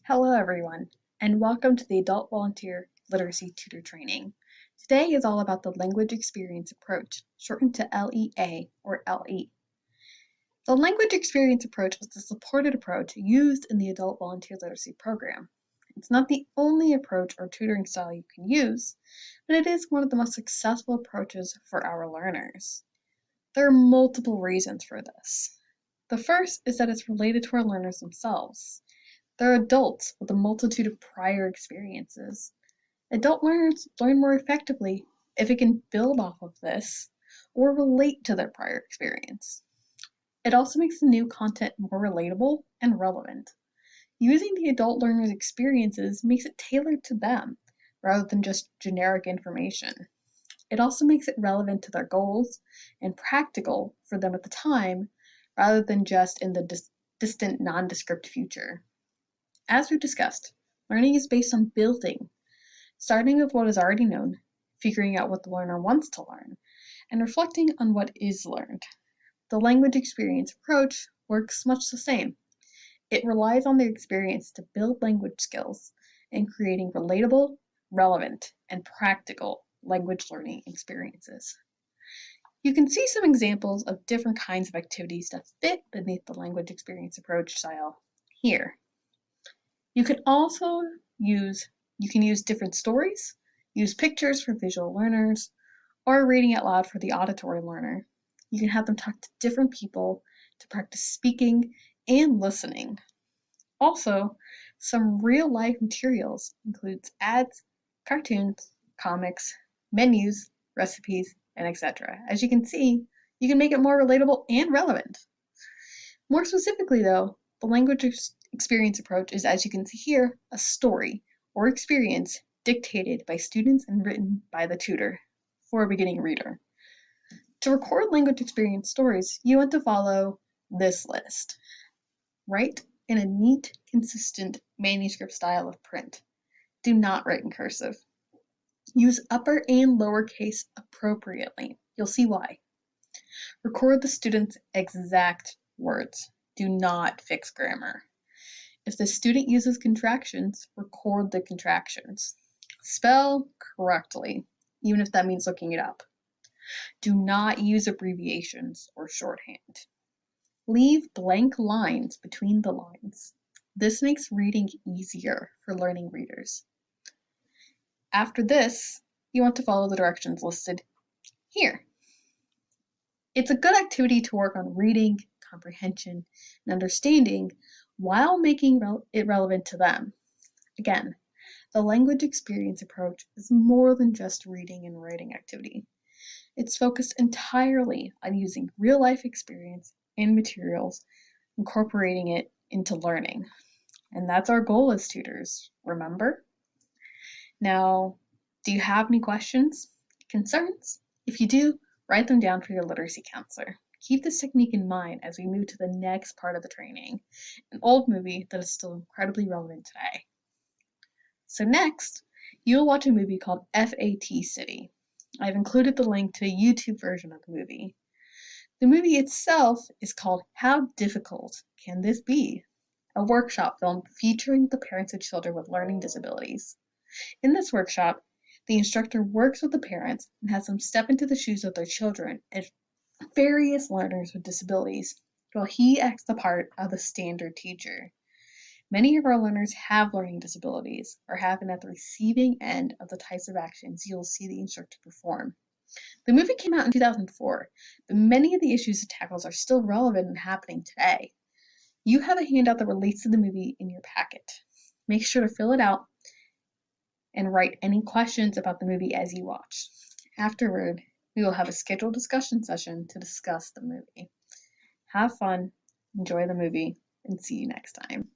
Hello, everyone, and welcome to the Adult Volunteer Literacy Tutor Training. Today is all about the Language Experience Approach, shortened to LEA or LE. The Language Experience Approach is the supported approach used in the Adult Volunteer Literacy Program. It's not the only approach or tutoring style you can use, but it is one of the most successful approaches for our learners. There are multiple reasons for this. The first is that it's related to our learners themselves. They're adults with a multitude of prior experiences. Adult learners learn more effectively if it can build off of this or relate to their prior experience. It also makes the new content more relatable and relevant. Using the adult learner's experiences makes it tailored to them rather than just generic information. It also makes it relevant to their goals and practical for them at the time rather than just in the distant nondescript future. As we've discussed, learning is based on building, starting with what is already known, figuring out what the learner wants to learn, and reflecting on what is learned. The language experience approach works much the same. It relies on their experience to build language skills and creating relatable, relevant, and practical language learning experiences. You can see some examples of different kinds of activities that fit beneath the language experience approach style here. You can use different stories, use pictures for visual learners, or reading out loud for the auditory learner. You can have them talk to different people to practice speaking and listening. Also, some real-life materials includes ads, cartoons, comics, menus, recipes, and etc. As you can see, you can make it more relatable and relevant. More specifically though, the language experience approach is, as you can see here, a story or experience dictated by students and written by the tutor for a beginning reader. To record language experience stories, you want to follow this list. Write in a neat, consistent manuscript style of print. Do not write in cursive. Use upper and lowercase appropriately. You'll see why. Record the student's exact words. Do not fix grammar. If the student uses contractions, record the contractions. Spell correctly, even if that means looking it up. Do not use abbreviations or shorthand. Leave blank lines between the lines. This makes reading easier for learning readers. After this, you want to follow the directions listed here. It's a good activity to work on reading, comprehension, and understanding while making it relevant to them. Again, the language experience approach is more than just reading and writing activity. It's focused entirely on using real-life experience and materials, incorporating it into learning. And that's our goal as tutors, remember? Now, do you have any questions, concerns? If you do, write them down for your literacy counselor. Keep this technique in mind as we move to the next part of the training, an old movie that is still incredibly relevant today. So next, you'll watch a movie called FAT City. I've included the link to a YouTube version of the movie. The movie itself is called How Difficult Can This Be? A workshop film featuring the parents of children with learning disabilities. In this workshop, the instructor works with the parents and has them step into the shoes of their children as various learners with disabilities, while he acts the part of the standard teacher. Many of our learners have learning disabilities or have been at the receiving end of the types of actions you'll see the instructor perform. The movie came out in 2004, but many of the issues it tackles are still relevant and happening today. You have a handout that relates to the movie in your packet. Make sure to fill it out and write any questions about the movie as you watch. Afterward, we will have a scheduled discussion session to discuss the movie. Have fun, enjoy the movie, and see you next time.